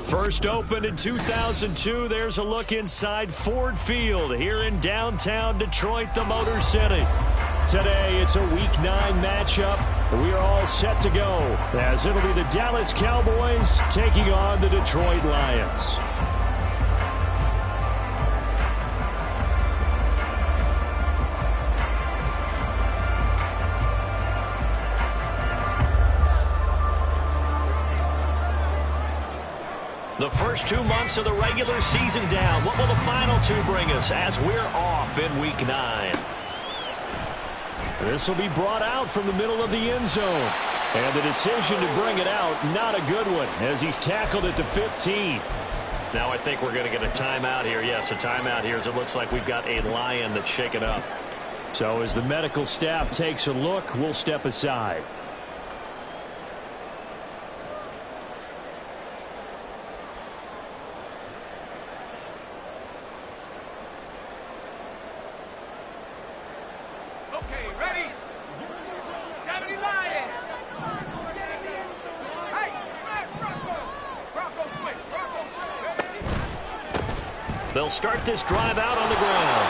First opened in 2002, there's a look inside Ford Field here in downtown Detroit, the Motor City. Today, it's a Week 9 matchup. We are all set to go as it'll be the Dallas Cowboys taking on the Detroit Lions. The first 2 months of the regular season down. What will the final 2 bring us as we're off in Week 9? This will be brought out from the middle of the end zone. And the decision to bring it out, not a good one, as he's tackled at the 15. Now I think we're going to get a timeout here. Yes, a timeout here as it looks like we've got a Lion that's shaken up. So as the medical staff takes a look, we'll step aside. They'll start this drive out on the ground.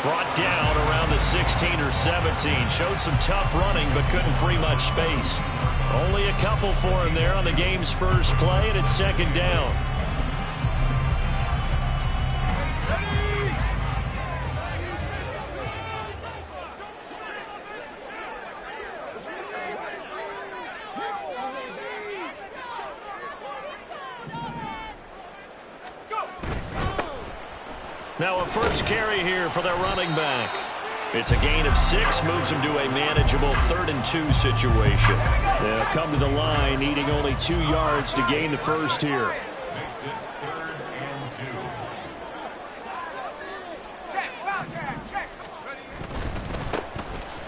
Brought down around the 16 or 17. Showed some tough running, but couldn't free much space. Only a couple for him there on the game's first play, and it's second down. Now a first carry here for their running back. It's a gain of 6, moves them to a manageable 3rd and 2 situation. They'll come to the line, needing only 2 yards to gain the first here.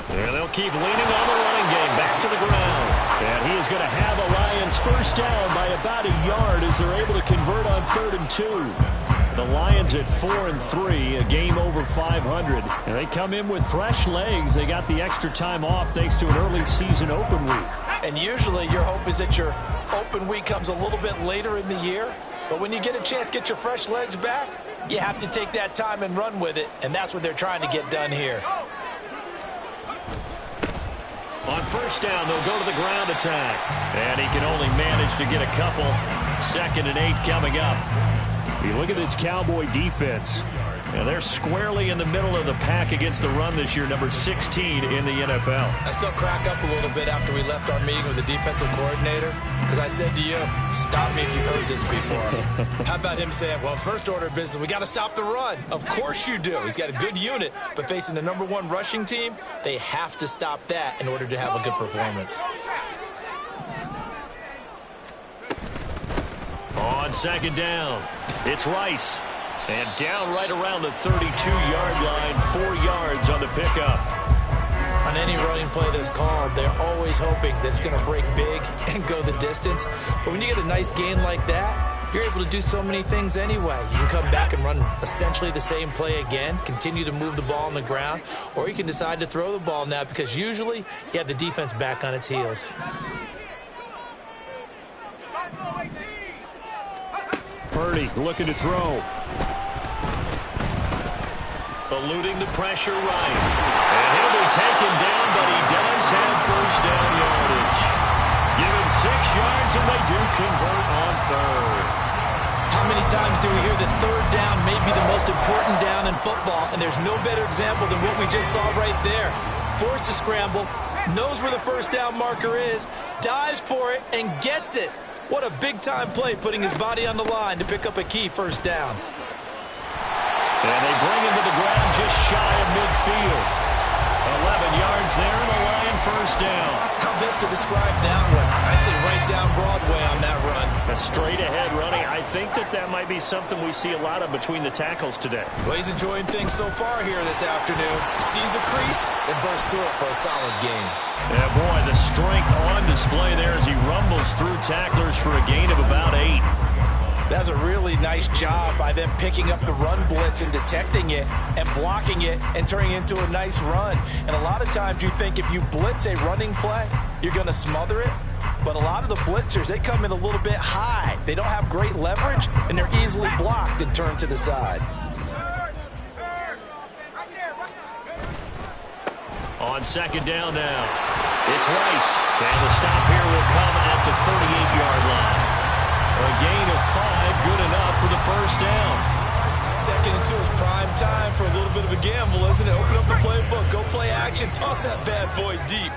And they'll keep leaning on the running game, back to the ground. And he is going to have a Lions first down by about a yard as they're able to convert on 3rd and 2. The Lions at 4-3, a game over 500. And they come in with fresh legs. They got the extra time off thanks to an early season open week. And usually your hope is that your open week comes a little bit later in the year. But when you get a chance to get your fresh legs back, you have to take that time and run with it. And that's what they're trying to get done here. On first down, they'll go to the ground attack. And he can only manage to get a couple. 2nd and 8 coming up. You look at this Cowboy defense, and they're squarely in the middle of the pack against the run this year, number 16 in the NFL. I still crack up a little bit after we left our meeting with the defensive coordinator, because I said to you, stop me if you've heard this before. How about him saying, well, first order of business, we got to stop the run. Of course you do. He's got a good unit, but facing the number 1 rushing team, they have to stop that in order to have a good performance. On second down, it's Rice. And down right around the 32-yard line, 4 yards on the pickup. On any running play that's called, they're always hoping that it's going to break big and go the distance. But when you get a nice gain like that, you're able to do so many things anyway. You can come back and run essentially the same play again, continue to move the ball on the ground, or you can decide to throw the ball now because usually you have the defense back on its heels. Purdy looking to throw. Eluding the pressure right. And he'll be taken down, but he does have first down yardage. Give him 6 yards, and they do convert on 3rd. How many times do we hear that 3rd down may be the most important down in football, and there's no better example than what we just saw right there. Forced to scramble, knows where the first down marker is, dives for it, and gets it. What a big-time play, putting his body on the line to pick up a key first down. And they bring him to the ground just shy of midfield. 11 yards there, and a Lion first down. How best to describe that one? I'd say right down Broadway on that run. A straight-ahead running. I think that might be something we see a lot of between the tackles today. Well, he's enjoying things so far here this afternoon. Sees a crease and bursts through it for a solid gain. Yeah, boy, the strength on display there as he rumbles through tacklers for a gain of about 8. That's a really nice job by them picking up the run blitz and detecting it and blocking it and turning it into a nice run. And a lot of times you think if you blitz a running play, you're going to smother it. But a lot of the blitzers, they come in a little bit high. They don't have great leverage, and they're easily blocked and turned to the side. On second down now, it's Rice. And the stop here will come at the 38-yard line. A gain of 5, good enough for the first down. 2nd and 2 is prime time for a little bit of a gamble, isn't it? Open up the playbook, go play action, toss that bad boy deep.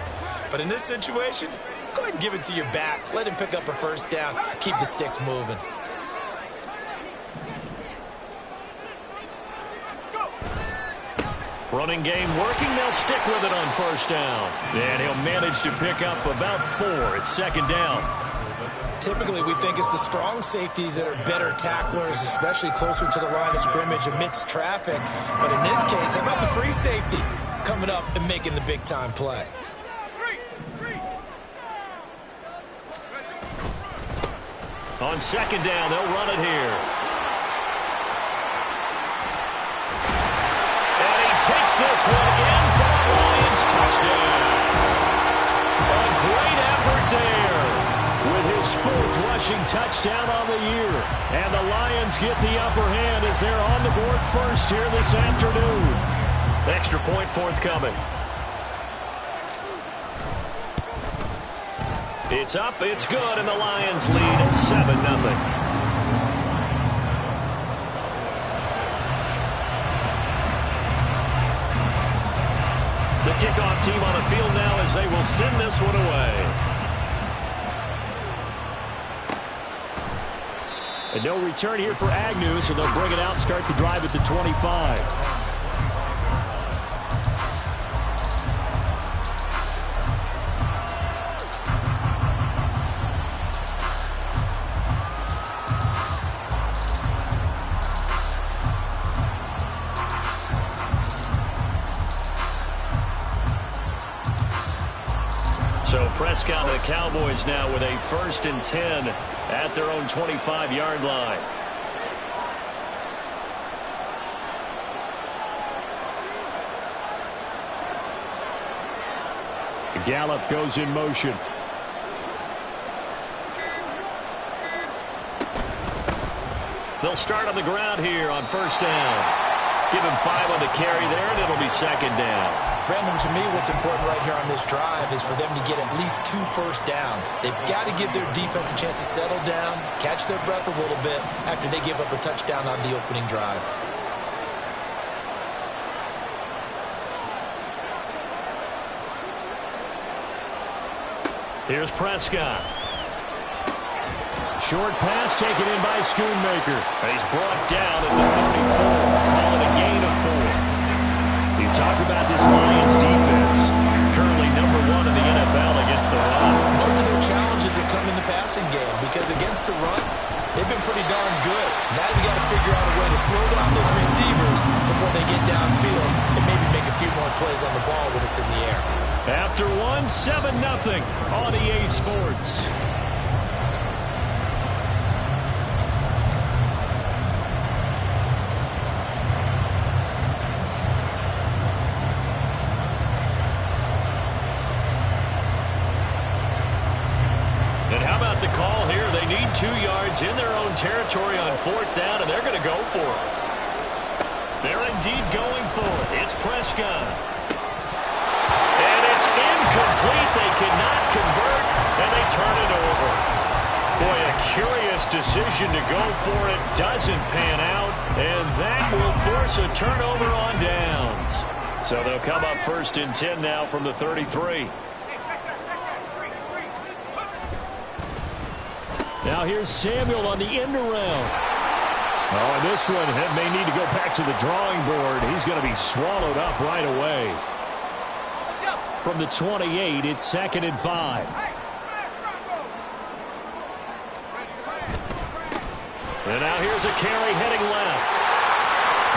But in this situation, go ahead and give it to your back. Let him pick up a first down. Keep the sticks moving. Running game working. They'll stick with it on first down. And he'll manage to pick up about 4. It's second down. Typically, we think it's the strong safeties that are better tacklers, especially closer to the line of scrimmage amidst traffic. But in this case, how about the free safety coming up and making the big-time play? On second down, they'll run it here. And he takes this one in for the Lions touchdown. A great effort there with his 4th rushing touchdown on the year. And the Lions get the upper hand as they're on the board first here this afternoon. Extra point forthcoming. It's up, it's good, and the Lions lead at 7-0. The kickoff team on the field now as they will send this one away. And no return here for Agnew, so they'll bring it out, start the drive at the 25. So Prescott and the Cowboys now with a 1st and 10 at their own 25-yard line. Gallup goes in motion. They'll start on the ground here on first down. Give him 5 on the carry there, and it'll be second down. Brandon, to me, what's important right here on this drive is for them to get at least 2 first downs. They've got to give their defense a chance to settle down, catch their breath a little bit after they give up a touchdown on the opening drive. Here's Prescott. Short pass taken in by Schoonmaker. He's brought down at the 34. Call it a gain of 4. You talk about this Lions defense. Currently number 1 in the NFL against the run. Most of their challenges have come in the passing game because against the run, they've been pretty darn good. Now you got to figure out a way to slow down those receivers before they get downfield and maybe make a few more plays on the ball when it's in the air. After 1, 7-0 on EA Sports. And how about the call here? They need 2 yards in their own territory on 4th down, and they're going to go for it. They're indeed going for it. It's Prescott. And it's incomplete. They cannot convert, and they turn it over. Boy, a curious decision to go for it. Doesn't pan out, and that will force a turnover on downs. So they'll come up 1st and 10 now from the 33. Now here's Samuel on the end around. Oh, and this one may need to go back to the drawing board. He's going to be swallowed up right away. From the 28, it's 2nd and 5. And now here's a carry heading left.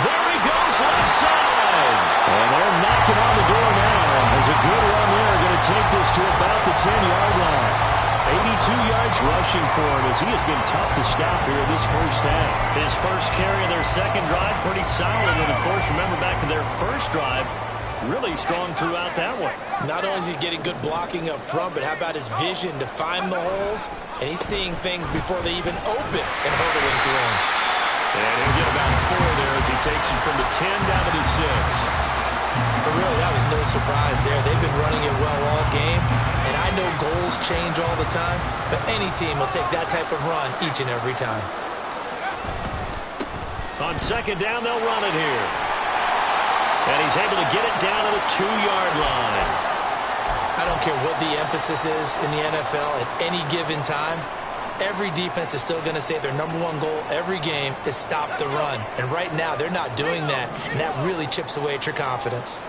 There he goes, left side. And they're knocking on the door now. There's a good run there. Going to take this to about the 10-yard line. 82 yards rushing for him as he has been tough to stop here this first half. His first carry of their second drive, pretty solid. And, of course, remember back to their first drive, really strong throughout that one. Not only is he getting good blocking up front, but how about his vision to find the holes? And he's seeing things before they even open and hurdling through them. And he'll get about 4 there as he takes it from the 10 down to the 6. But really, that was no surprise there. They've been running it well all game. And I know goals change all the time, but any team will take that type of run each and every time. On second down, they'll run it here. And he's able to get it down to the 2-yard line. I don't care what the emphasis is in the NFL at any given time. Every defense is still going to say their number one goal every game is stop the run. And right now, they're not doing that, and that really chips away at your confidence.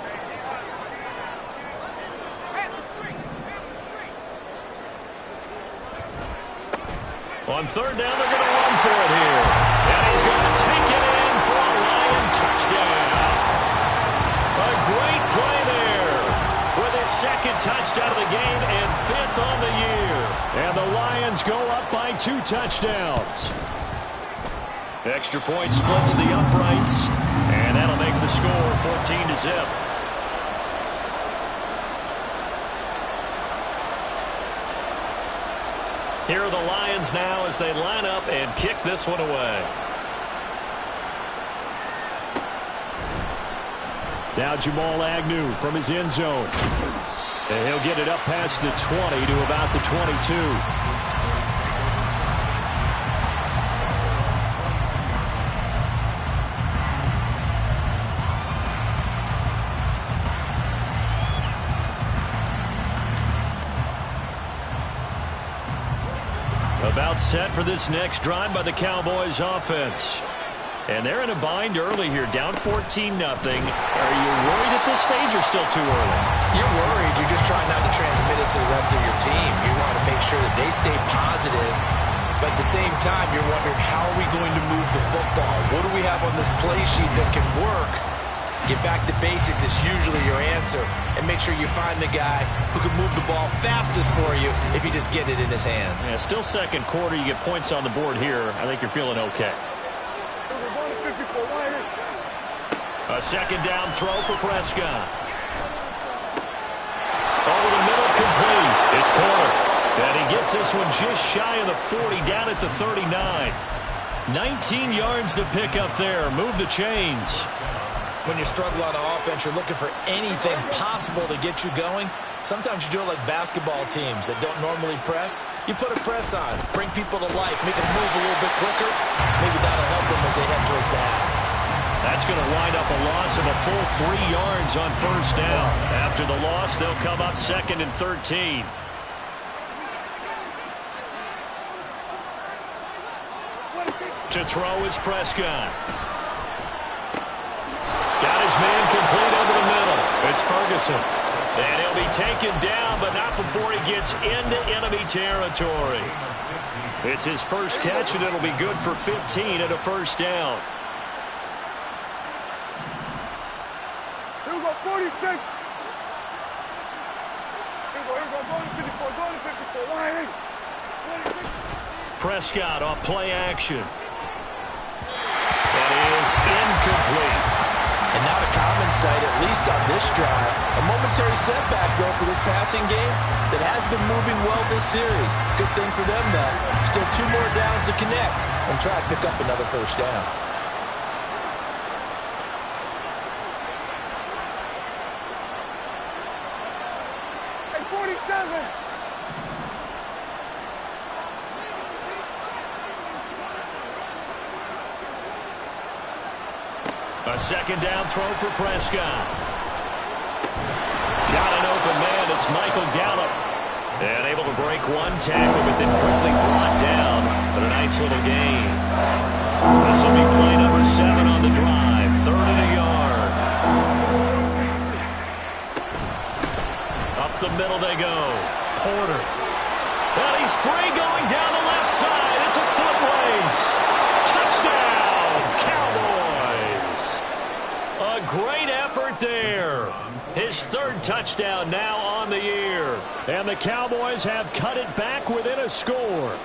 On third down, they're going to run for it here. And he's going to take it in for a Lion touchdown. A great play there with his second touchdown of the game and 5th on the year. And the Lions go up by 2 touchdowns. Extra point splits the uprights. And that'll make the score 14-0. Here are the Lions now as they line up and kick this one away. Now Jamal Agnew from his end zone. And he'll get it up past the 20 to about the 22. About set for this next drive by the Cowboys offense. And they're in a bind early here, down 14-0. Are you worried at this stage or still too early? You're worried. You're just trying not to transmit it to the rest of your team. You want to make sure that they stay positive. But at the same time, you're wondering, how are we going to move the football? What do we have on this play sheet that can work? Get back to basics is usually your answer. And make sure you find the guy who can move the ball fastest for you if you just get it in his hands. Yeah, still second quarter. You get points on the board here. I think you're feeling okay. A second down throw for Prescott. Over the middle, complete. It's Porter. And he gets this one just shy of the 40, down at the 39. 19 yards to pick up there. Move the chains. When you struggle on offense, you're looking for anything possible to get you going. Sometimes you do it like basketball teams that don't normally press. You put a press on, bring people to life, make them move a little bit quicker. Maybe that'll help them as they head towards the half. That's going to wind up a loss of a full 3 yards on first down. After the loss, they'll come up 2nd and 13. To throw is Prescott. Got his man complete over the middle. It's Ferguson. And he'll be taken down, but not before he gets into enemy territory. It's his first catch, and it'll be good for 15 at a first down. Here we go, 46. Here we go, going to 54, going to 54. Lions. 46. Prescott off play action. That is incomplete. And not a common sight, at least on this drive. A momentary setback, though, for this passing game that has been moving well this series. Good thing for them, though. Still 2 more downs to connect and try to pick up another first down. Hey, 47. A second down throw for Prescott. Got an open man. It's Michael Gallup. And able to break one tackle, but then quickly brought down. But a nice little gain. This will be play number 7 on the drive. 3rd and a yard. Up the middle they go. Porter. And he's free going down the left side. It's a foot race. Touchdown, Cowboys. A great effort there. His 3rd touchdown now on the year. And the Cowboys have cut it back within a score.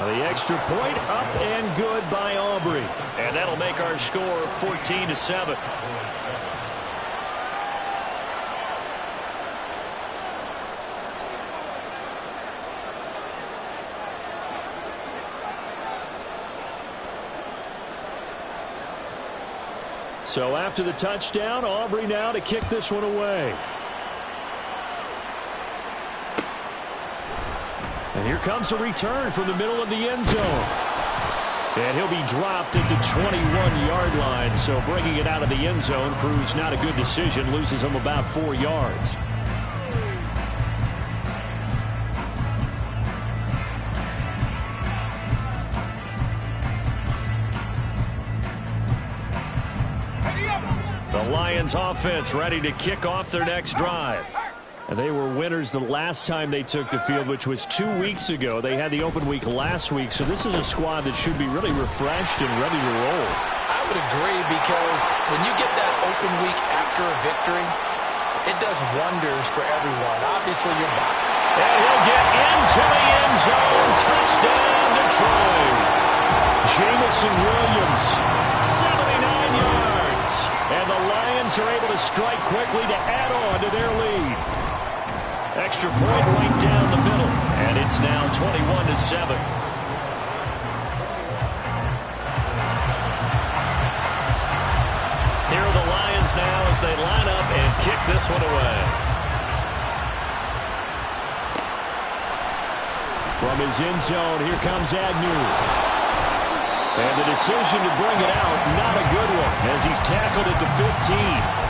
The extra point up and good by Aubrey. And that'll make our score 14-7. So after the touchdown, Aubrey now to kick this one away. And here comes a return from the middle of the end zone. And he'll be dropped at the 21-yard line. So bringing it out of the end zone proves not a good decision. Loses him about 4 yards. The Lions offense ready to kick off their next drive. And they were winners the last time they took the field, which was 2 weeks ago. They had the open week last week, so this is a squad that should be really refreshed and ready to roll. I would agree, because when you get that open week after a victory, it does wonders for everyone. Obviously, you're back. And he'll get into the end zone. Touchdown, Detroit. Jamison Williams, 79 yards. And the Lions are able to strike quickly to add on to their lead. Extra point right down the middle, and it's now 21-7. Here are the Lions now as they line up and kick this one away. From his end zone, here comes Agnew. And the decision to bring it out, not a good one, as he's tackled at the 15.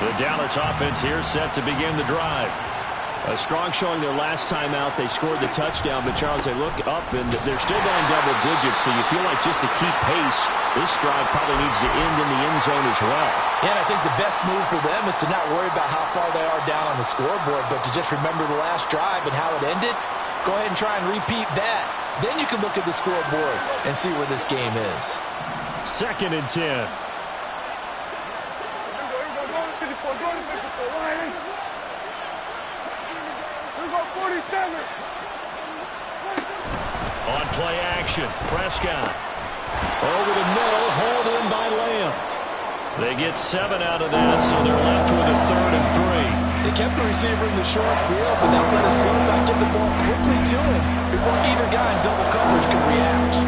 The Dallas offense here set to begin the drive. A strong showing their last time out. They scored the touchdown, but Charles, they look up and they're still down double digits, so you feel like just to keep pace, this drive probably needs to end in the end zone as well. Yeah, and I think the best move for them is to not worry about how far they are down on the scoreboard, but to just remember the last drive and how it ended. Go ahead and try and repeat that. Then you can look at the scoreboard and see where this game is. 2nd and 10. On play action, Prescott. Over the middle, hauled in by Lamb. They get 7 out of that, so they're left with a 3rd and 3. They kept the receiver in the short field, but that let his quarterback get the ball quickly to him before either guy in double coverage could react.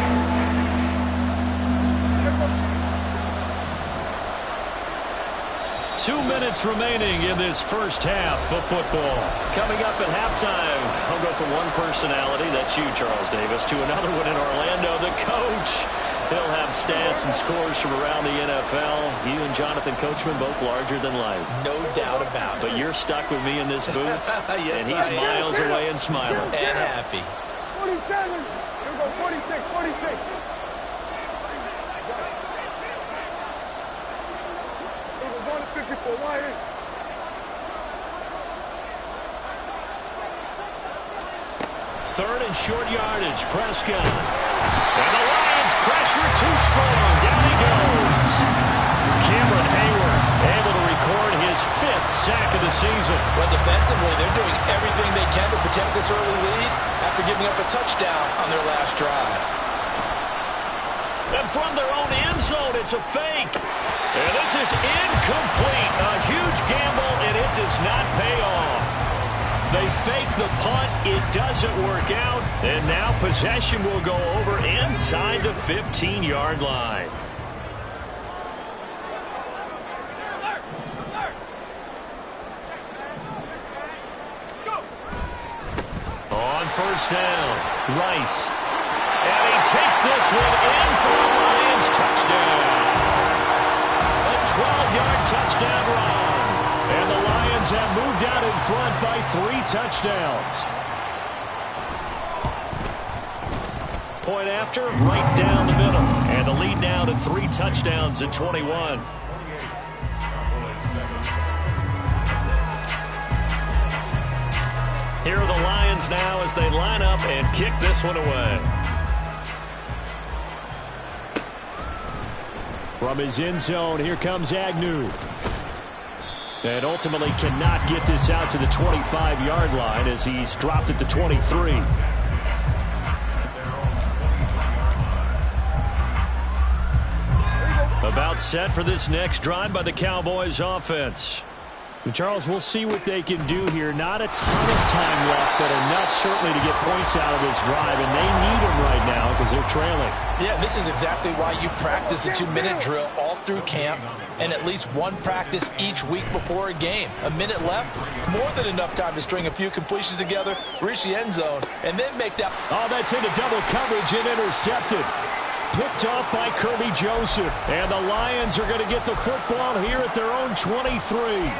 Two minutes remaining in this first half of football. Coming up at halftime, I'll go from one personality, that's you, Charles Davis, to another one in Orlando, the coach. He'll have stats and scores from around the NFL. You and Jonathan Coachman both larger than life. No doubt about it. But you're stuck with me in this booth, yes, and he's miles away and smiling. And happy. 47. Here we go, 46, 46. Third and short yardage, Prescott. And the Lions pressure too strong. Down he goes. Cameron Hayward able to record his 5th sack of the season. Well, defensively, they're doing everything they can to protect this early lead after giving up a touchdown on their last drive. And from their own end zone, it's a fake. And this is incomplete. A huge gamble, and it does not pay off. They fake the punt. It doesn't work out. And now possession will go over inside the 15-yard line. On first down, Rice. And he takes this one in for a Lions touchdown. A 12-yard touchdown run. And the Lions have moved out in front by 3 touchdowns. Point after, right down the middle. And the lead now to 3 touchdowns at 21. Here are the Lions now as they line up and kick this one away. From his end zone, here comes Agnew. And ultimately cannot get this out to the 25-yard line as he's dropped at the 23. About set for this next drive by the Cowboys offense. And Charles, we'll see what they can do here. Not a ton of time left, but enough certainly to get points out of this drive, and they need them right now because they're trailing. Yeah, this is exactly why you practice a 2-minute drill all through camp and at least one practice each week before a game. A minute left, more than enough time to string a few completions together, reach the end zone, and then make that. Oh, that's into double coverage and intercepted. Picked off by Kirby Joseph. And the Lions are going to get the football here at their own 23.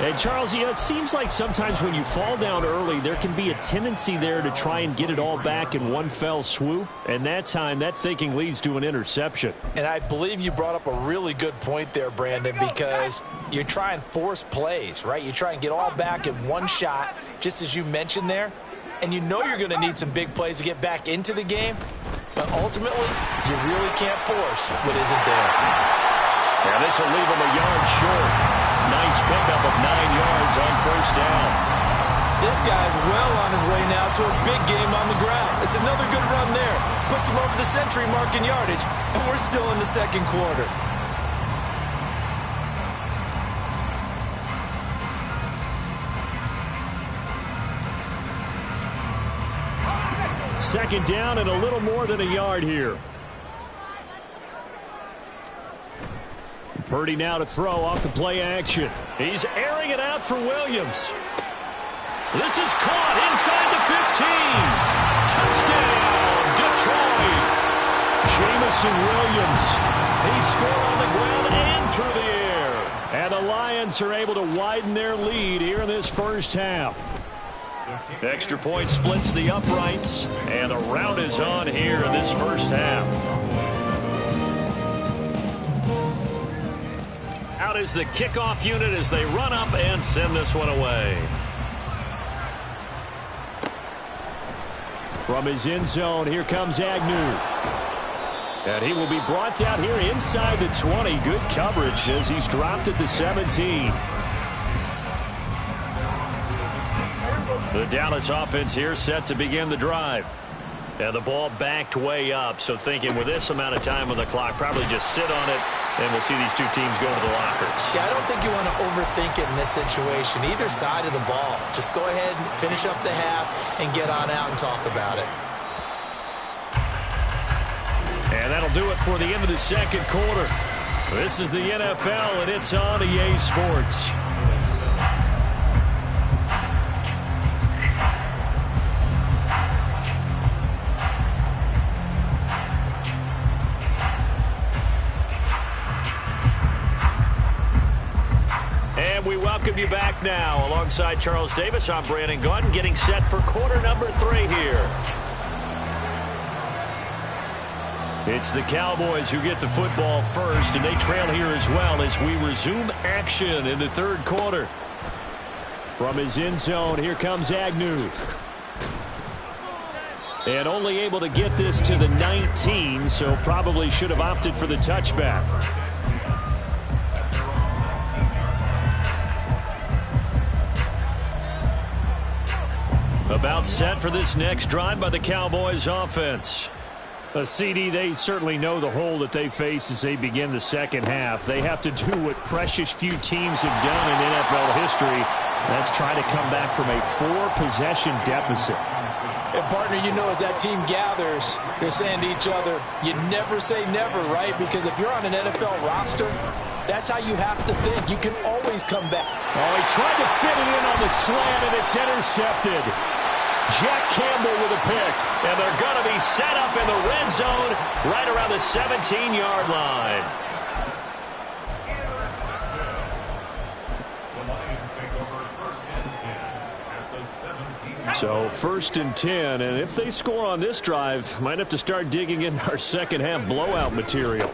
And, Charles, it seems like sometimes when you fall down early, there can be a tendency there to try and get it all back in one fell swoop. And that time, that thinking leads to an interception. And I believe you brought up a really good point there, Brandon, because you try and force plays, right? You try and get all back in one shot, just as you mentioned there. And you know you're going to need some big plays to get back into the game. But ultimately, you really can't force what isn't there. Yeah, this will leave him a yard short. Nice pickup of 9 yards on first down. This guy's well on his way now to a big game on the ground. It's another good run there. Puts him over the century mark in yardage, and we're still in the second quarter. Second down and a little more than a yard here. Purdy now to throw off the play action. He's airing it out for Williams. This is caught inside the 15. Touchdown, Detroit. Jameson Williams. He scored on the ground and through the air. And the Lions are able to widen their lead here in this first half. Extra point splits the uprights, and the round is on here in this first half. Out is the kickoff unit as they run up and send this one away. From his end zone, here comes Agnew. And he will be brought down here inside the 20. Good coverage as he's dropped at the 17. The Dallas offense here set to begin the drive. And the ball backed way up, so thinking with this amount of time on the clock, probably just sit on it, and we'll see these two teams go to the lockers. Yeah, I don't think you want to overthink it in this situation. Either side of the ball. Just go ahead and finish up the half and get on out and talk about it. And that'll do it for the end of the second quarter. This is the NFL, and it's on EA Sports. We welcome you back now. Alongside Charles Davis, I'm Brandon Gaudin, getting set for quarter number 3 here. It's the Cowboys who get the football first, and they trail here as well as we resume action in the third quarter. From his end zone, here comes Agnew. And only able to get this to the 19, so probably should have opted for the touchback. About set for this next drive by the Cowboys offense. CD, they certainly know the hole that they face as they begin the second half. They have to do what precious few teams have done in NFL history. That's try to come back from a 4-possession deficit. And, partner, you know as that team gathers, they're saying to each other, you never say never, right? Because if you're on an NFL roster, that's how you have to think. You can always come back. Oh, he tried to fit it in on the slant, and it's intercepted. Jack Campbell with a pick, and they're going to be set up in the red zone right around the 17-yard line. So 1st and 10, and if they score on this drive, might have to start digging in our second half blowout material.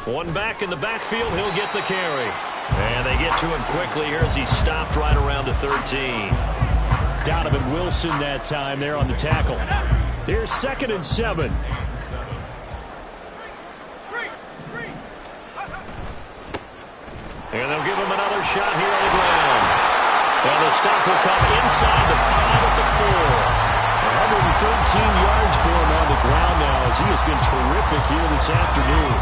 One back in the backfield, he'll get the carry. And they get to him quickly here as he stopped right around the 13. Donovan Wilson that time there on the tackle. Here's 2nd and 7. And they'll give him another shot here on the ground. And the stop will come inside the 5 at the 4. 113 yards for him on the ground now as he has been terrific here this afternoon.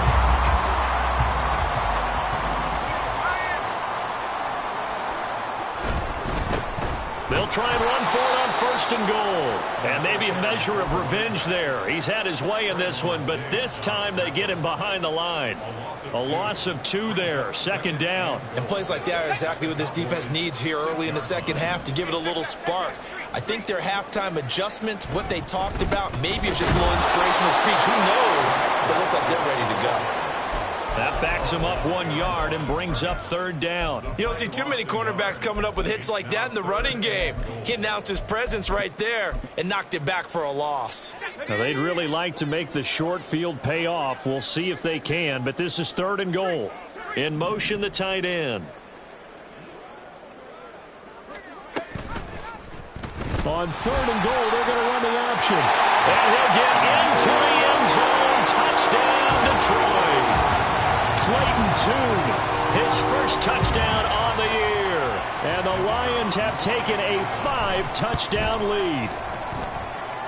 They'll try and run for it on 1st and goal. And maybe a measure of revenge there. He's had his way in this one, but this time they get him behind the line. A loss of 2 there, 2nd down. And plays like that are exactly what this defense needs here early in the second half to give it a little spark. I think their halftime adjustments, what they talked about, maybe it's just a little inspirational speech. Who knows? But it looks like they're ready to go. That backs him up 1 yard and brings up 3rd down. You don't see too many cornerbacks coming up with hits like that in the running game. He announced his presence right there and knocked it back for a loss. Now, they'd really like to make the short field pay off. We'll see if they can, but this is 3rd and goal. In motion, the tight end. On 3rd and goal, they're going to run the option. And he'll get into the end zone. Touchdown, Detroit. Clayton Tune, his first touchdown on the year. And the Lions have taken a 5-touchdown lead.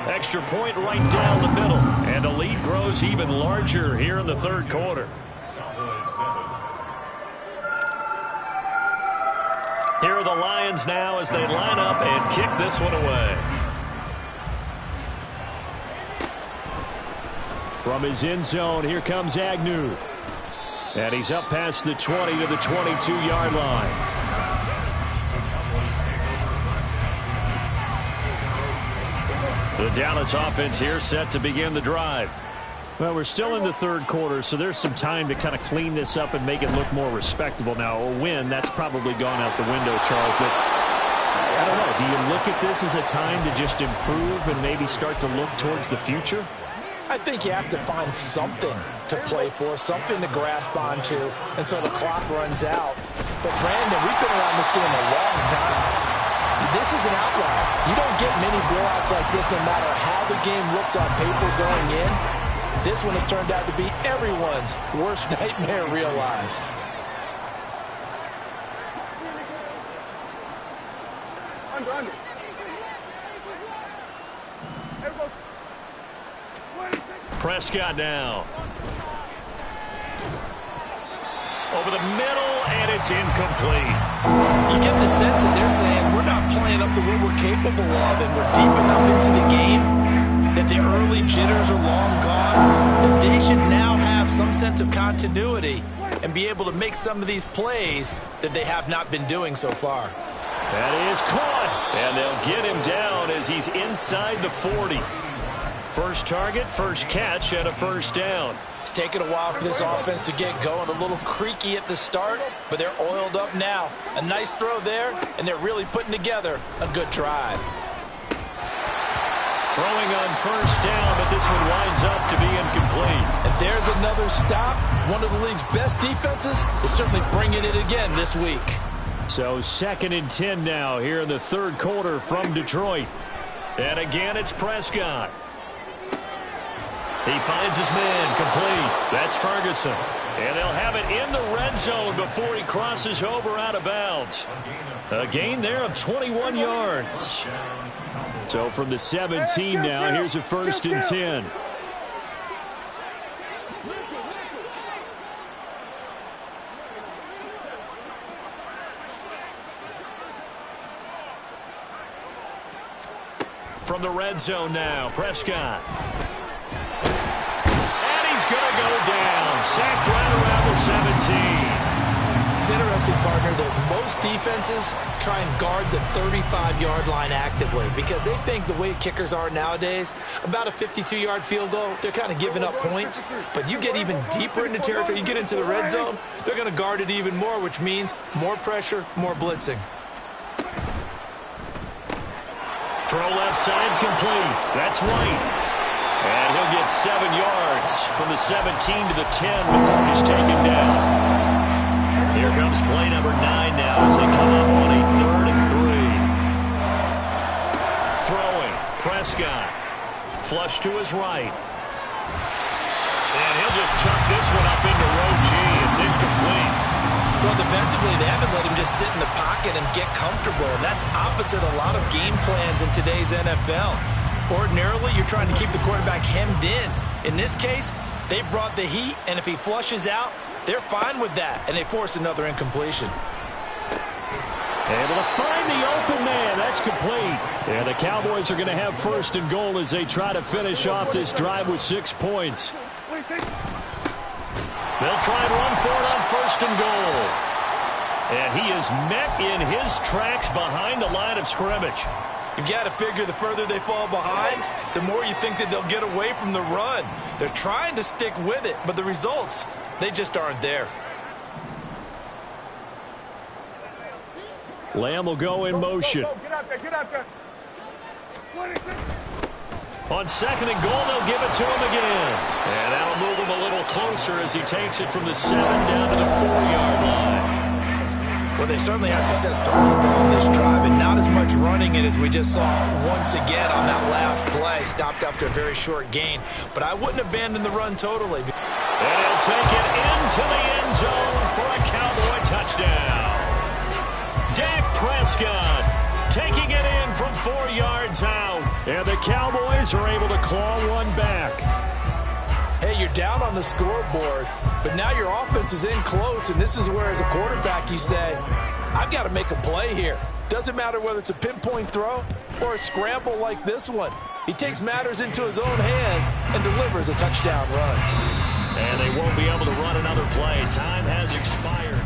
Extra point right down the middle. And the lead grows even larger here in the 3rd quarter. Here are the Lions now as they line up and kick this one away. From his end zone, here comes Agnew. And he's up past the 20 to the 22-yard line. The Dallas offense here set to begin the drive. Well, we're still in the 3rd quarter, so there's some time to kind of clean this up and make it look more respectable. Now, a win, that's probably gone out the window, Charles. But I don't know. Do you look at this as a time to just improve and maybe start to look towards the future? I think you have to find something to play for, something to grasp onto until the clock runs out. But, Brandon, we've been around this game a long time. This is an outlier. You don't get many blowouts like this no matter how the game looks on paper going in. This one has turned out to be everyone's worst nightmare realized. Under. Prescott now. Over the middle, and it's incomplete. You get the sense that they're saying we're not playing up to what we're capable of, and we're deep enough into the game that the early jitters are long gone, that they should now have some sense of continuity and be able to make some of these plays that they have not been doing so far. That is caught, and they'll get him down as he's inside the 40. First target, first catch, and a 1st down. It's taken a while for this offense to get going. A little creaky at the start, but they're oiled up now. A nice throw there, and they're really putting together a good drive. Throwing on 1st down, but this one winds up to be incomplete. And there's another stop. One of the league's best defenses is certainly bringing it again this week. So 2nd and 10 now here in the 3rd quarter from Detroit. And again, it's Prescott. He finds his man complete. That's Ferguson. And they'll have it in the red zone before he crosses over out of bounds. A gain there of 21 yards. So from the 17 now, here's a 1st and 10. From the red zone now, Prescott. Going to go down, sacked right around the 17. It's interesting, partner, that most defenses try and guard the 35-yard line actively because they think the way kickers are nowadays, about a 52-yard field goal, they're kind of giving up points. But you get even deeper into territory, you get into the red zone, they're going to guard it even more, which means more pressure, more blitzing. Throw left side complete. That's White. And he'll get 7 yards from the 17 to the 10 before he's taken down. Here comes play number 9 now as they come up on a 3rd and 3. Throwing, Prescott. Flush to his right. And he'll just chuck this one up into row G. It's incomplete. Well, defensively, they haven't let him just sit in the pocket and get comfortable, and that's opposite a lot of game plans in today's NFL. Ordinarily, you're trying to keep the quarterback hemmed in. In this case, they brought the heat, and if he flushes out, they're fine with that, and they force another incompletion. Able to find the open man. That's complete. And the Cowboys are going to have first and goal as they try to finish off this drive with 6 points. They'll try and run for it on first and goal. And he is met in his tracks behind the line of scrimmage. You've got to figure the further they fall behind, the more you think that they'll get away from the run. They're trying to stick with it, but the results, they just aren't there. Lamb will go in motion. Get out there, get out there. On second and goal, they'll give it to him again. And that'll move him a little closer as he takes it from the 7 down to the 4-yard line. Well, they certainly had success throwing the ball on this drive, and not as much running it as we just saw once again on that last play. Stopped after a very short gain, but I wouldn't abandon the run totally. And he'll take it into the end zone for a Cowboy touchdown. Dak Prescott taking it in from 4 yards out. And the Cowboys are able to claw one back. Hey, you're down on the scoreboard, but now your offense is in close, and this is where, as a quarterback, you say, I've got to make a play here. Doesn't matter whether it's a pinpoint throw or a scramble like this one. He takes matters into his own hands and delivers a touchdown run. And they won't be able to run another play. Time has expired.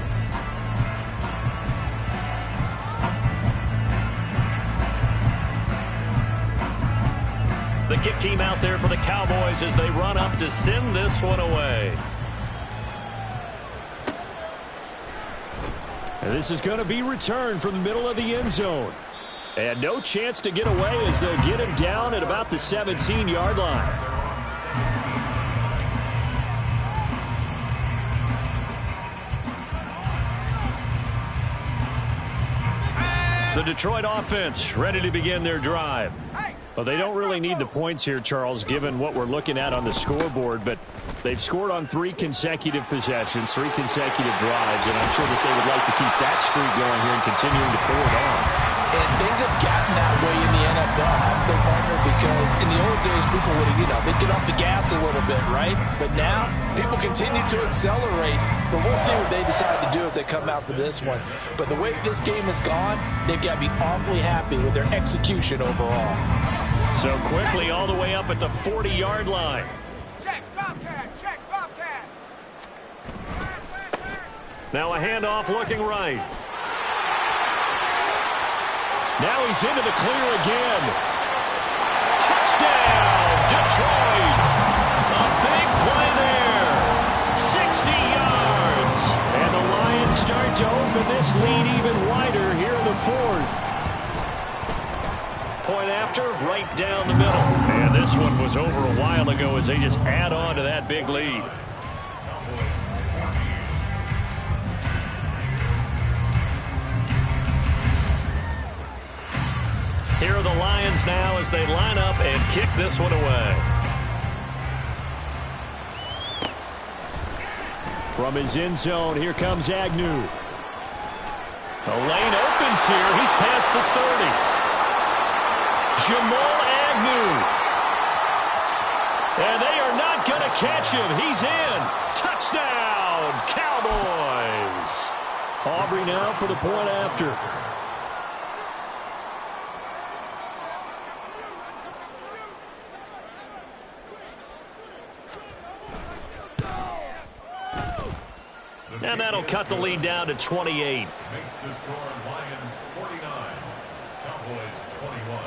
The kick team out there for the Cowboys as they run up to send this one away. And this is going to be returned from the middle of the end zone. And no chance to get away as they'll get him down at about the 17-yard line. The Detroit offense ready to begin their drive. Well, they don't really need the points here, Charles, given what we're looking at on the scoreboard, but they've scored on 3 consecutive possessions, 3 consecutive drives, and I'm sure that they would like to keep that streak going here and continuing to pour it on. And things have gotten that way in the NFL, haven't they, partner? Because in the old days, people would, they'd get off the gas a little bit, right? But now, people continue to accelerate, but we'll see what they decide to do as they come out for this one. But the way this game has gone, they've got to be awfully happy with their execution overall. So quickly all the way up at the 40-yard line. Check, Bobcat, check, Bobcat. Now a handoff looking right. Now he's into the clear again. Touchdown, Detroit. A big play there. 60 yards. And the Lions start to open this lead even wider here in the 4th. Point after, right down the middle. And this one was over a while ago as they just add on to that big lead. Here are the Lions now as they line up and kick this one away. From his end zone, here comes Agnew. The lane opens here. He's past the 30. Jamal Agnew. And they are not going to catch him. He's in. Touchdown, Cowboys. Aubrey now for the point after. And that'll cut the lead down to 28. Makes the score Lions 49, Cowboys 21.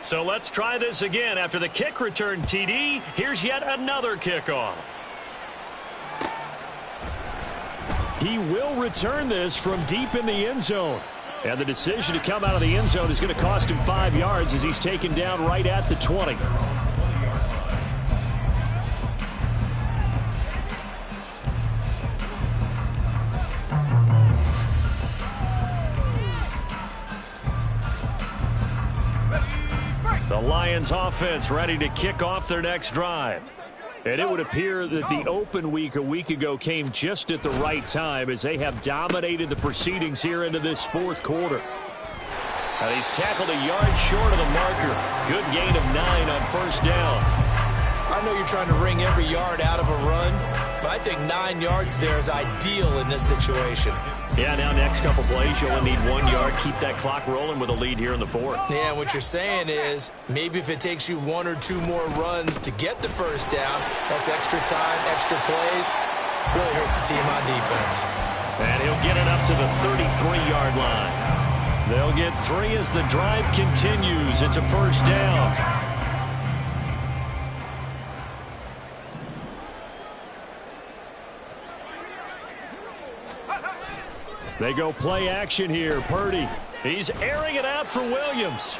So let's try this again. After the kick return, TD, here's yet another kickoff. He will return this from deep in the end zone. And the decision to come out of the end zone is going to cost him 5 yards as he's taken down right at the 20. Lions offense ready to kick off their next drive. And it would appear that the open week a week ago came just at the right time as they have dominated the proceedings here into this fourth quarter. And he's tackled a yard short of the marker. Good gain of 9 on first down. I know you're trying to wring every yard out of a run, but I think 9 yards there is ideal in this situation. Yeah, now next couple plays, you only need 1 yard. Keep that clock rolling with a lead here in the fourth. Yeah, what you're saying is maybe if it takes you 1 or 2 more runs to get the first down, that's extra time, extra plays. Really hurts the team on defense. And he'll get it up to the 33-yard line. They'll get 3 as the drive continues. It's a first down. They go play action here. Purdy. He's airing it out for Williams.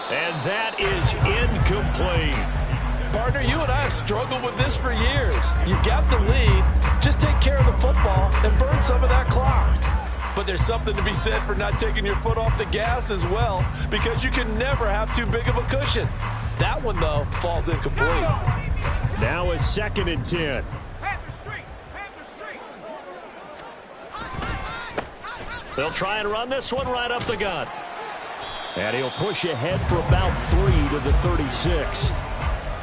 And that is incomplete. Partner, you and I have struggled with this for years. You've got the lead. Just take care of the football and burn some of that clock. But there's something to be said for not taking your foot off the gas as well, because you can never have too big of a cushion. That one, though, falls incomplete. Now a 2nd and 10. They'll try and run this one right up the gut. And he'll push ahead for about 3 to the 36.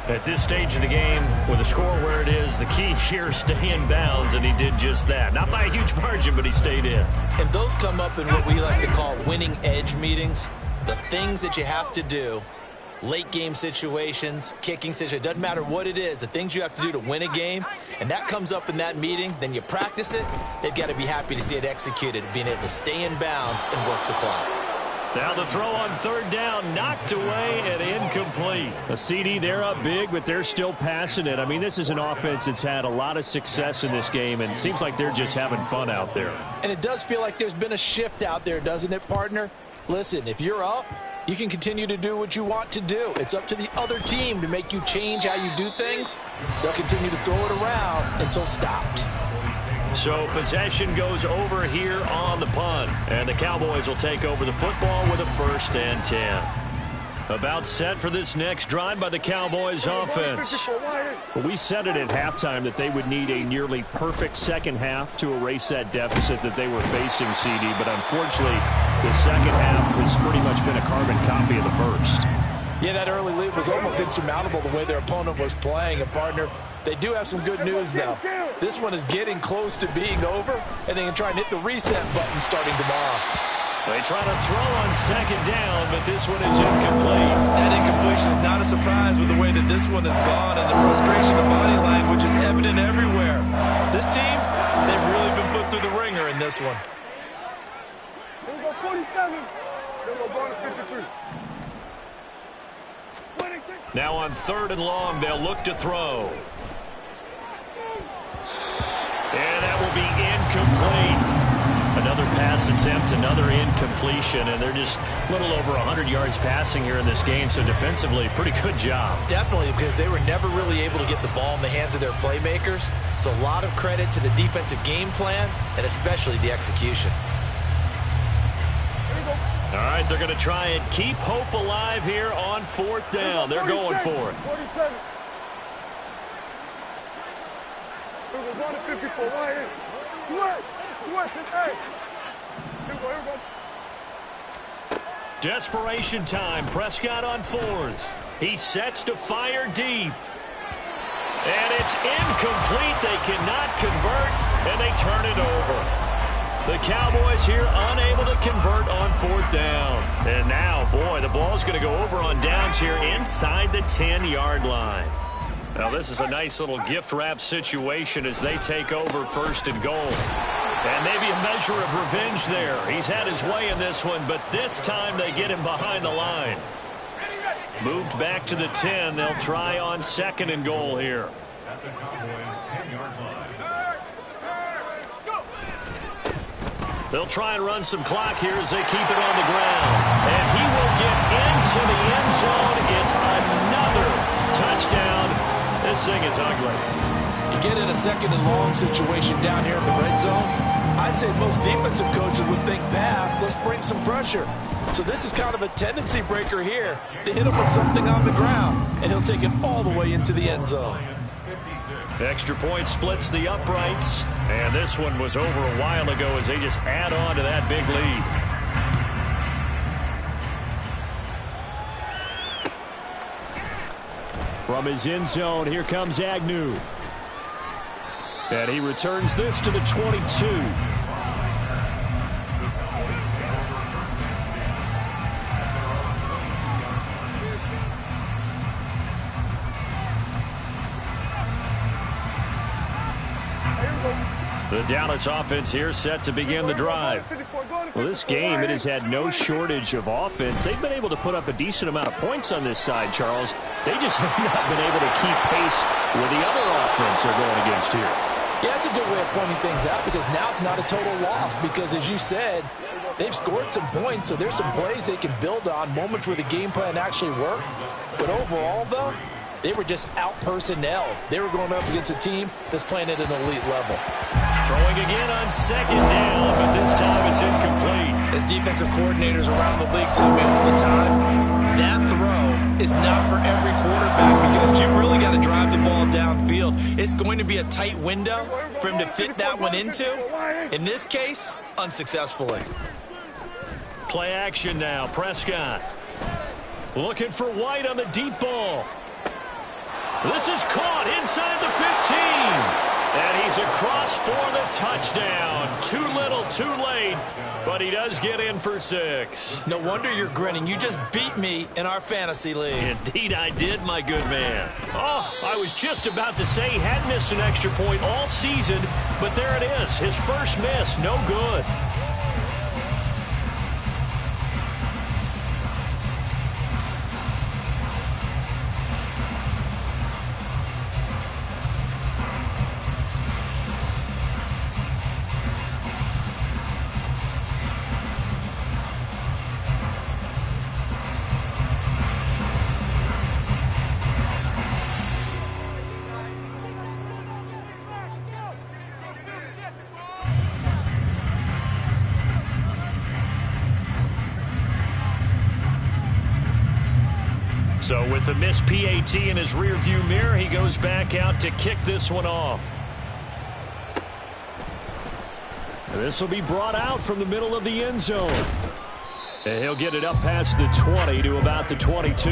At this stage of the game, with the score where it is, the key here is stay in bounds, and he did just that. Not by a huge margin, but he stayed in. And those come up in what we like to call winning edge meetings. The things that you have to do, late game situations, kicking situations, doesn't matter what it is, the things you have to do to win a game, and that comes up in that meeting, then you practice it, they've got to be happy to see it executed, being able to stay in bounds and work the clock. Now the throw on 3rd down, knocked away and incomplete. A CD, they're up big, but they're still passing it. I mean, this is an offense that's had a lot of success in this game, and it seems like they're just having fun out there. And it does feel like there's been a shift out there, doesn't it, partner? Listen, if you're up, you can continue to do what you want to do. It's up to the other team to make you change how you do things. They'll continue to throw it around until stopped. So possession goes over here on the punt. And the Cowboys will take over the football with a 1st and 10. About set for this next drive by the Cowboys offense. We said it at halftime that they would need a nearly perfect second half to erase that deficit that they were facing, CD. But unfortunately, the second half has pretty much been a carbon copy of the first. Yeah, that early lead was almost insurmountable the way their opponent was playing. And, partner, they do have some good news, though. This one is getting close to being over, and they can try and hit the reset button starting tomorrow. They try to throw on 2nd down, but this one is incomplete. That incompletion is not a surprise with the way that this one has gone, and the frustration of body language is evident everywhere. This team, they've really been put through the ringer in this one. Here we go, 47. Here we go, going to 53. Now on 3rd and long, they'll look to throw. And that will be incomplete. Another pass attempt, another incompletion, and they're just a little over 100 yards passing here in this game, so defensively, pretty good job. Definitely, because they were never really able to get the ball in the hands of their playmakers, so a lot of credit to the defensive game plan, and especially the execution. All right, they're going to try and keep hope alive here on 4th down. They're going for it. 47. Here we go, going to 54. Right here. Switch it, hey. Here we go. Desperation time. Prescott on 4th. He sets to fire deep. And it's incomplete. They cannot convert, and they turn it over. The Cowboys here unable to convert on 4th down. And now, boy, the ball's going to go over on downs here inside the 10-yard line. Now, this is a nice little gift wrap situation as they take over 1st and goal. And maybe a measure of revenge there. He's had his way in this one, but this time they get him behind the line. Moved back to the 10. They'll try on 2nd and goal here. At the Cowboys' 10-yard line. They'll try and run some clock here as they keep it on the ground. And he will get into the end zone. It's another touchdown. This thing is ugly. you get in a second and long situation down here in the red zone, I'd say most defensive coaches would think pass, let's bring some pressure. So this is kind of a tendency breaker here to hit him with something on the ground, and he'll take it all the way into the end zone. Extra point splits the uprights, and this one was over a while ago as they just add on to that big lead. From his end zone, here comes Agnew. And he returns this to the 22. The Dallas offense here set to begin the drive. Well, this game, it has had no shortage of offense. They've been able to put up a decent amount of points on this side, Charles. They just have not been able to keep pace with the other offense they're going against here. Yeah, that's a good way of pointing things out because now it's not a total loss because, as you said, they've scored some points, so there's some plays they can build on, moments where the game plan actually worked. But overall, though, they were just out-personnel. They were going up against a team that's playing at an elite level. Throwing again on second down, but this time it's incomplete. As defensive coordinators around the league tell me all the time, that throw is not for every quarterback because you've really got to drive the ball downfield. It's going to be a tight window for him to fit that one into. In this case, unsuccessfully. Play action now. Prescott looking for White on the deep ball. This is caught inside the 15. And he's across for the touchdown. Too little, too late, but he does get in for 6. No wonder you're grinning. You just beat me in our fantasy league. Indeed I did, my good man. Oh, I was just about to say he hadn't missed an extra point all season, but there it is. His first miss, no good. So with the missed PAT in his rearview mirror, he goes back out to kick this one off. This will be brought out from the middle of the end zone. And he'll get it up past the 20 to about the 22.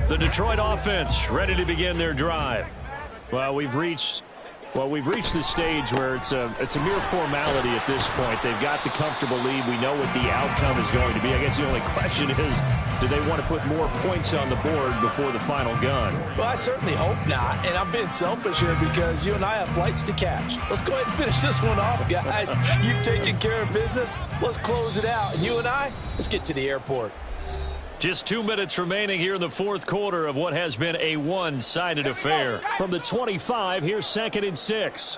The Detroit offense ready to begin their drive. Well, we've reached the stage where it's a mere formality at this point. They've got the comfortable lead. We know what the outcome is going to be. I guess the only question is, do they want to put more points on the board before the final gun? Well, I certainly hope not, and I'm being selfish here because you and I have flights to catch. Let's go ahead and finish this one off, guys. You've taken care of business. Let's close it out, and you and I, let's get to the airport. Just 2 minutes remaining here in the fourth quarter of what has been a one-sided affair. From the 25, here's 2nd and 6.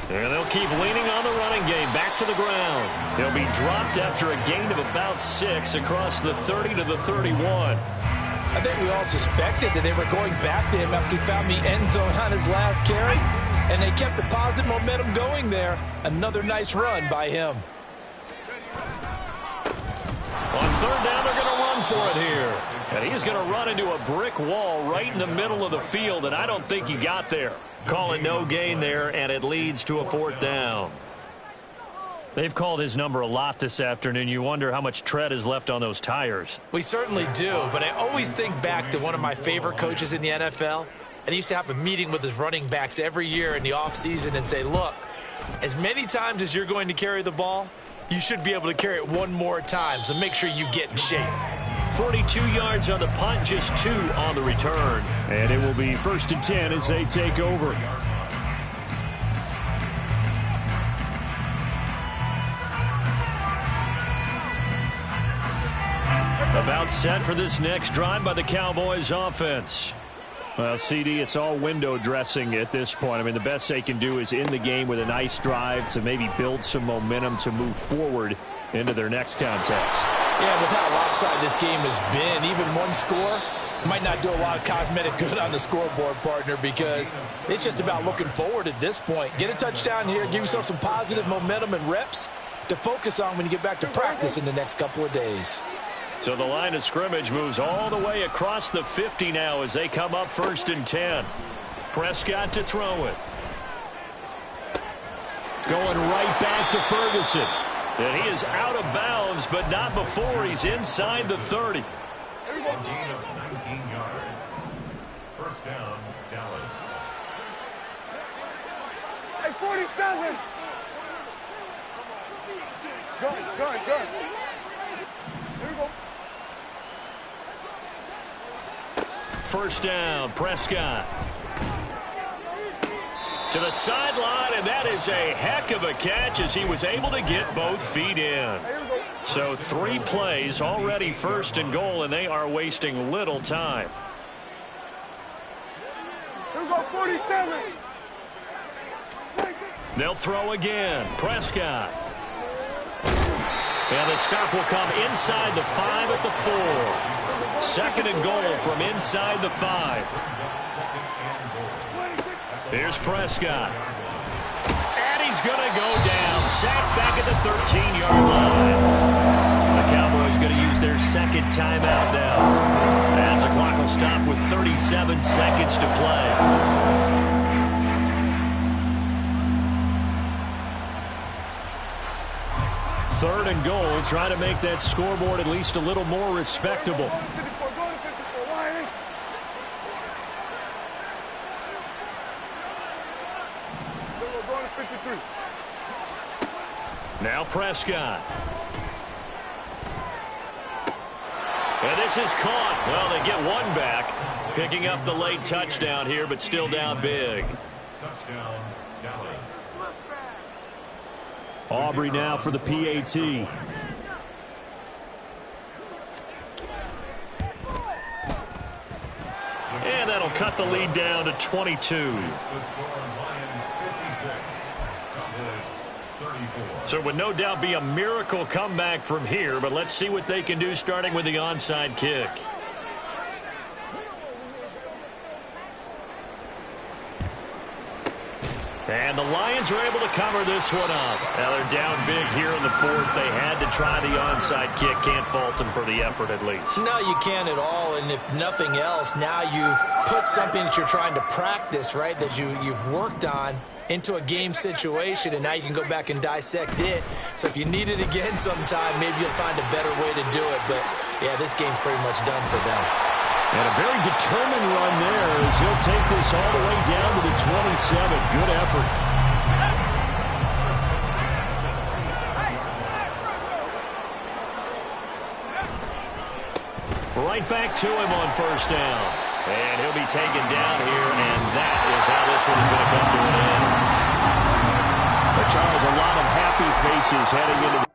And they'll keep leaning on the running game. Back to the ground. He'll be dropped after a gain of about 6 across the 30 to the 31. I think we all suspected that they were going back to him after he found the end zone on his last carry, and they kept the positive momentum going there. Another nice run by him. On third down, they're going to run for it here. And he's going to run into a brick wall right in the middle of the field, and I don't think he got there. Call it no gain there, and it leads to a 4th down. They've called his number a lot this afternoon. You wonder how much tread is left on those tires. We certainly do, but I always think back to one of my favorite coaches in the NFL. And he used to have a meeting with his running backs every year in the offseason and say, look, as many times as you're going to carry the ball, you should be able to carry it one more time, so make sure you get in shape. 42 yards on the punt, just 2 on the return. And it will be 1st and 10 as they take over. About set for this next drive by the Cowboys offense. Well, CD, it's all window dressing at this point. I mean, the best they can do is in the game with a nice drive to maybe build some momentum to move forward into their next contest. Yeah, with how lopsided this game has been, even one score might not do a lot of cosmetic good on the scoreboard, partner, because it's just about looking forward at this point. Get a touchdown here, give yourself some positive momentum and reps to focus on when you get back to practice in the next couple of days. So the line of scrimmage moves all the way across the 50 now as they come up 1st and 10. Prescott to throw it. Going right back to Ferguson. And he is out of bounds, but not before he's inside the 30. A gain of 19 yards. First down, Dallas. Hey, 47. Good. Here we go. First down, Prescott. To the sideline, and that is a heck of a catch as he was able to get both feet in. So 3 plays, already 1st and goal, and they are wasting little time. Here we go, 47. They'll throw again. Prescott. And the stop will come inside the 5 at the 4. 2nd and goal from inside the 5. Here's Prescott. And he's going to go down. Sacked back at the 13-yard line. The Cowboys going to use their 2nd timeout now, as the clock will stop with 37 seconds to play. Third and goal, try to make that scoreboard at least a little more respectable. Now Prescott. And this is caught. Well, they get one back, picking up the late touchdown here, but still down big. Touchdown, Dallas. Aubrey now for the PAT. And that'll cut the lead down to 22. The score, Lions 56, Cowboys 34. So it would no doubt be a miracle comeback from here, but let's see what they can do starting with the onside kick. And the Lions are able to cover this one up. Now they're down big here in the 4th. They had to try the onside kick. Can't fault them for the effort at least. No, you can't at all. And if nothing else, now you've put something that you're trying to practice, right, that you've worked on into a game situation, and now you can go back and dissect it. So if you need it again sometime, maybe you'll find a better way to do it. But, yeah, this game's pretty much done for them. And a very determined run there as he'll take this all the way down to the 27. Good effort. Right back to him on 1st down. And he'll be taken down here, and that is how this one is going to come to an end. But Charles, a lot of happy faces heading into the